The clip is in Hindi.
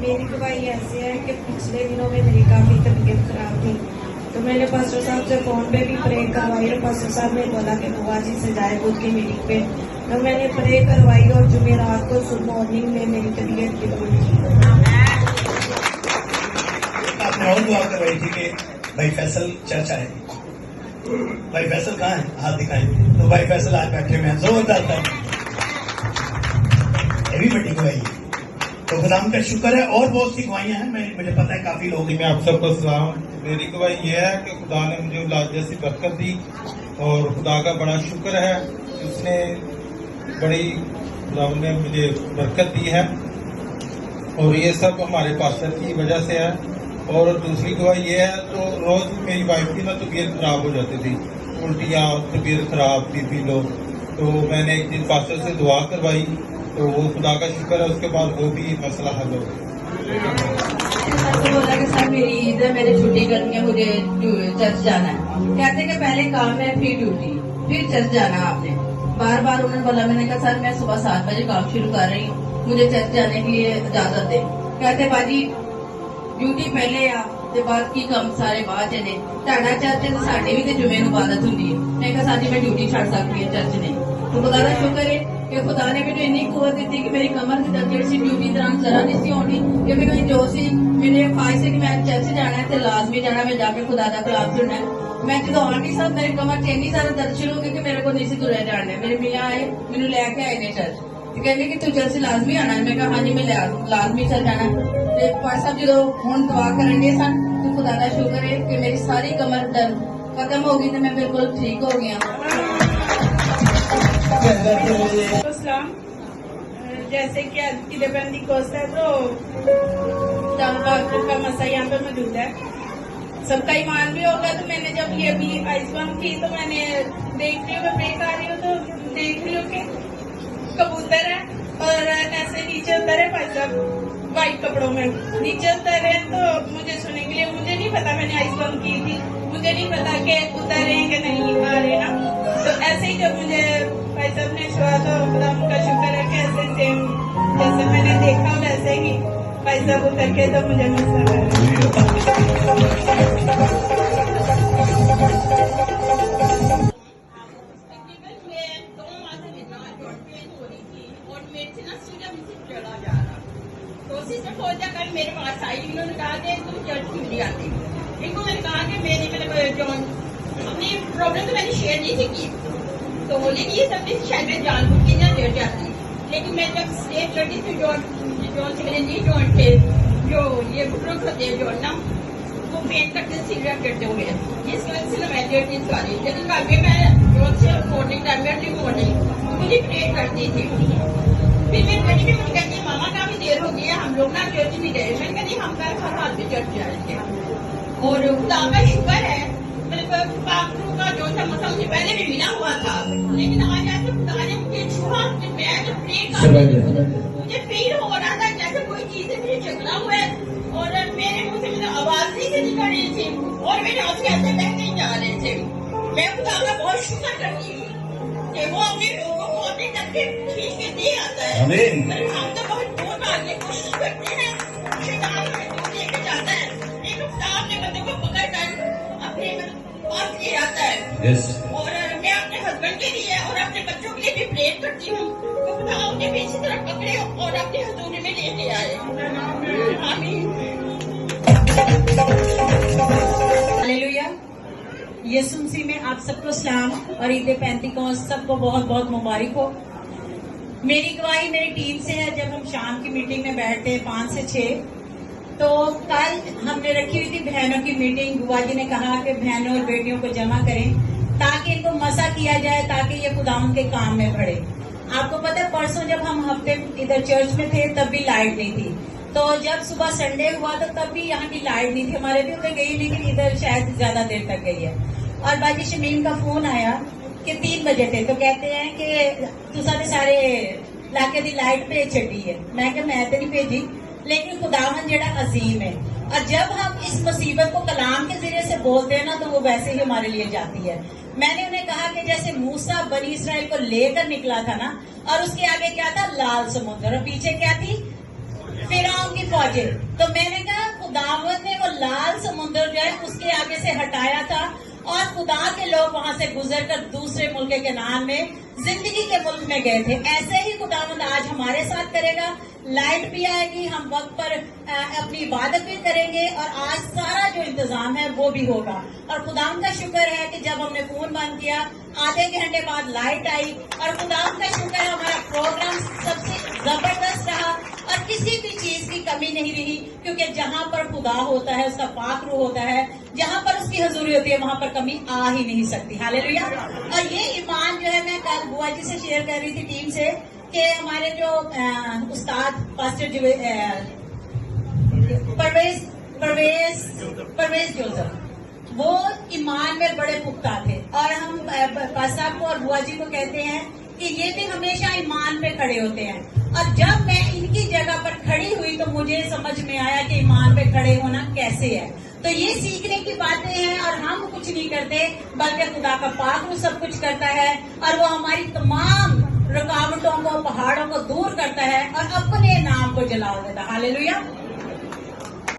मेरी गवाही ऐसी है कि पिछले दिनों में मेरी काफी तबीयत खराब थी, तो मैंने पास्टर साहब से फोन पे भी प्रे करवाई और पास्टर साहब ने बोला कि बुआ जी से जाए खुद की मीटिंग पे। तो मैंने प्रे करवाई और जुमेरात को सुबह मॉर्निंग में मेरी तबीयत बिल्कुल ठीक हो। आपने और दुआ करवाई थी कि भाई फैसल चर्च आए। भाई फैसल कहाँ है? हाथ दिखाएं। तो भाई फैसल आज बैठे हुए हैं, जोरदार था। ये भी बड़ी गवाही है, तो खुदाम का शुक्र है। और बहुत सी गवाहियां हैं, मुझे पता है काफी लोग। मैं आप सबको सलाम। मेरी गवाही यह है कि खुदा ने मुझे औलाद जैसी बरकत दी और खुदा का बड़ा शुक्र है, उसने बड़ी खुदा ने मुझे बरकत दी है और ये सब हमारे पास्टर की वजह से है। और दूसरी गवाही ये है, तो रोज मेरी वाइफ की ना तबीयत खराब हो जाती थी, उल्टियाँ, तबीयत खराब, बीपी लो। तो मैंने एक दिन पास्टर से दुआ करवाई, तो वो खुदा का शुक्र है, उसके बाद वो भी मसला हल हो तो बोला कि सर मेरी ईद है, मैंने छुट्टी करनी है, मुझे चर्च जाना है। कहते कि पहले काम है फिर ड्यूटी, फिर चर्च जाना आपने। बार बार उन्होंने बोला, मैंने कहा सर मैं सुबह 7 बजे काम शुरू कर रही हूँ, मुझे चर्च जाने के लिए इजाजत दे। कहते बाजी ड्यूटी पहले आ ਤੇ ਬਾਕੀ ਕੰਮ ਸਾਰੇ ਬਾਅਦ ਚ ਨੇ, ਤੁਹਾਡਾ ਚਰਚ ਤੇ ਸਾਡੇ ਵੀ ਤੇ ਜੁਮੇ ਨੂੰ ਇਬਾਦਤ ਹੁੰਦੀ ਹੈ। ਮੈਂ ਕਿਹਾ ਸਾਡੀ ਮੈਂ ਡਿਊਟੀ ਛੱਡ ਸਕਦੀ ਹਾਂ ਚਰਚ ਨੇ। तो खुदा का शुक्र है कि खुदा ने मैंने इन्नी कुवत दी कि मेरी कमर की दर्द जी ड्यूटी दौरान जरा नहीं सी होनी, कि मैं जो सी मैंने ख्वाहिश है कि मैं चर्च जाना है तो लाजमी जाना, मैं जाके खुदा का कलाम सुनना है। मैं जो आंटी साहब मेरी कमर च इन्नी ज्यादा दर्द शुरू हो गई कि मेरे को नहीं सी तुरया जाना है। मेरे मियाँ आए मैनू लैके आए ने चर्च, कहने कि तू चर्च लाजमी आना है। मैं कहा हाँ जी मैं लाजमी चल जाना। पास साहब जो हुण दुआ करन सन, तो खुदा का शुक्र है कि मेरी सारी कमर दर्द खत्म हो गई, तो मैं बिल्कुल ठीक हो गया। जैसे कि आज की दीपावली कोस्ट है, तो का मसा यहाँ पर मौजूद है, सबका ईमान भी होगा। तो मैंने जब ये अभी आइस बम की, तो मैंने देख रही हूँ, मैं प्रे कर रही हूँ, तो देख रही हूँ कि कबूतर है और ऐसे नीचे उतर है भाई साहब व्हाइट कपड़ों में नीचे उतर है। तो मुझे सुनने के लिए, मुझे नहीं पता मैंने आइस बम की थी, मुझे नहीं पता कि उतर रहे कि नहीं आ रहे ना। तो ऐसे ही जब मुझे भाई साहब ने छुआ, तो खुदा का शुक्र है कि ऐसे सेम जैसे मैंने देखा वैसे ही भाई साहब उतर के तो मुझे मसला मेरे पास आई, इन्होंने कहा कि तुम चर्च क्यों नहीं आती। इनको मैंने कहा कि मैंने जो अपनी प्रॉब्लम तो मैंने शेयर नहीं की, तो बोले कि ये सब शायद जानबूझ के ना चर्च आती। लेकिन मैं जब स्टेज चढ़ी थी, जो मेरे नी जॉइंट थे, जो ये बुजुर्ग होते हैं जो ना वो पेन करते सीरियस करते हुए, जिस वजह से मैं चर्च नहीं आ रही। लेकिन कभी मैं जो से मॉर्निंग टाइम में अर्ली मॉर्निंग मुझे प्रे करती थी। फिर मेरी बड़ी भी मुझे कहती है मामा काफी देर हो गई है, हम लोग ना चर्च नहीं गए। मैंने कहती हम कल साथ में चर्च जाएंगे। और खुदा का शुक्र है, मेरे बापू का जो था मसा मुझे पहले भी मिला हुआ था, लेकिन आज ऐसे खुदा ने मुझे छुआ कि मैं जब प्रे कर रही थी, मुझे फील हो रहा था जैसे कोई चीज मुझे झगड़ा हुआ है और मेरे मुंह से मुझे आवाज नहीं से निकल रही थी और मेरे आंसू ऐसे बह नहीं जा रहे थे। मैं खुदा का बहुत शुक्र करती हूँ कि वो अपने लोगों को अपने तक के खींच के दे आता है। हम तो बहुत दूर भागने की कोशिश करते हैं, शैतान हमें दूर लेके जाता है, लेकिन खुदा अपने बंदे को पकड़ कर अपने पास ले आता है। और मैं अपने हस्बैंड के लिए और अपने बच्चों के लिए भी प्रे करती हूँ, तो खुदा उन्हें भी इसी तरह पकड़े और अपने हजूरी में लेके आए। आमीन। हालेलुया। यीशु मसीह में आप सबको सलाम और ईद पेंतिकोस्त सबको बहुत बहुत मुबारक हो। मेरी गवाही मेरी टीम से है। जब हम शाम की मीटिंग में बैठते हैं 5 से 6, तो कल हमने रखी हुई थी बहनों की मीटिंग। बुआ जी ने कहा कि बहनों और बेटियों को जमा करें ताकि इनको मसा किया जाए, ताकि ये खुदावंद के काम में बढ़े। आपको पता है परसों जब हम हफ्ते इधर चर्च में थे तब भी लाइट नहीं थी, तो जब सुबह संडे हुआ तो तब भी यहाँ की लाइट नहीं थी। हमारे भी उधर गई, लेकिन इधर शायद ज्यादा देर तक गई है। और बाजी शमीम का फोन आया कि 3 बजे थे, तो कहते हैं कि तुसा ने सारे इलाके की लाइट भेज छड़ी है। मैं क्या मैं तो नहीं भेजी, लेकिन खुदावन जेड़ा अजीम है। और जब हम इस मुसीबत को कलाम के जरिए से बोलते हैं ना, तो वो वैसे ही हमारे लिए जाती है। मैंने उन्हें कहा कि जैसे मूसा बनी इसराइल को लेकर निकला था ना, और उसके आगे क्या था, लाल समुद्र, और पीछे क्या थी, फिरौन की फौजें। तो मैंने कहा खुदावंद ने वो लाल समुद्र जो है उसके आगे से हटाया था और खुदा के लोग वहां से गुजरकर दूसरे मुल्क के कनान में जिंदगी के मुल्क में गए थे। ऐसे ही खुदावंद आज हमारे साथ करेगा। लाइट भी आएगी, हम वक्त पर अपनी इबादत भी करेंगे और आज सारा जो इंतजाम है वो भी होगा। और खुदावंद का शुक्र है कि जब हमने फोन बंद किया आधे घंटे बाद लाइट आई और खुदावंद का शुक्र है हमारा प्रोग्राम सबसे जबरदस्त रहा और किसी भी चीज की कमी नहीं रही, क्योंकि जहां पर खुदा होता है उसका पाक रूह होता है, जहां पर उसकी हजूरी होती है वहां पर कमी आ ही नहीं सकती। हालेलुया। और ये ईमान जो है मैं कल बुआ जी से शेयर कर रही थी टीम से कि हमारे जो उस्ताद पास्टर परवेज जोसेफ वो ईमान में बड़े पुख्ता थे और हम पास्टर को और बुआ जी को कहते हैं कि ये भी हमेशा ईमान पे खड़े होते हैं। और जब मैं इनकी जगह पर खड़ी हुई तो मुझे समझ में आया कि ईमान पे खड़े होना कैसे है। तो ये सीखने की बातें हैं और हम कुछ नहीं करते बल्कि खुदा का पाक रूह सब कुछ करता है और वो हमारी तमाम रुकावटों को पहाड़ों को दूर करता है और अपने नाम को जला देता है। हालेलुया।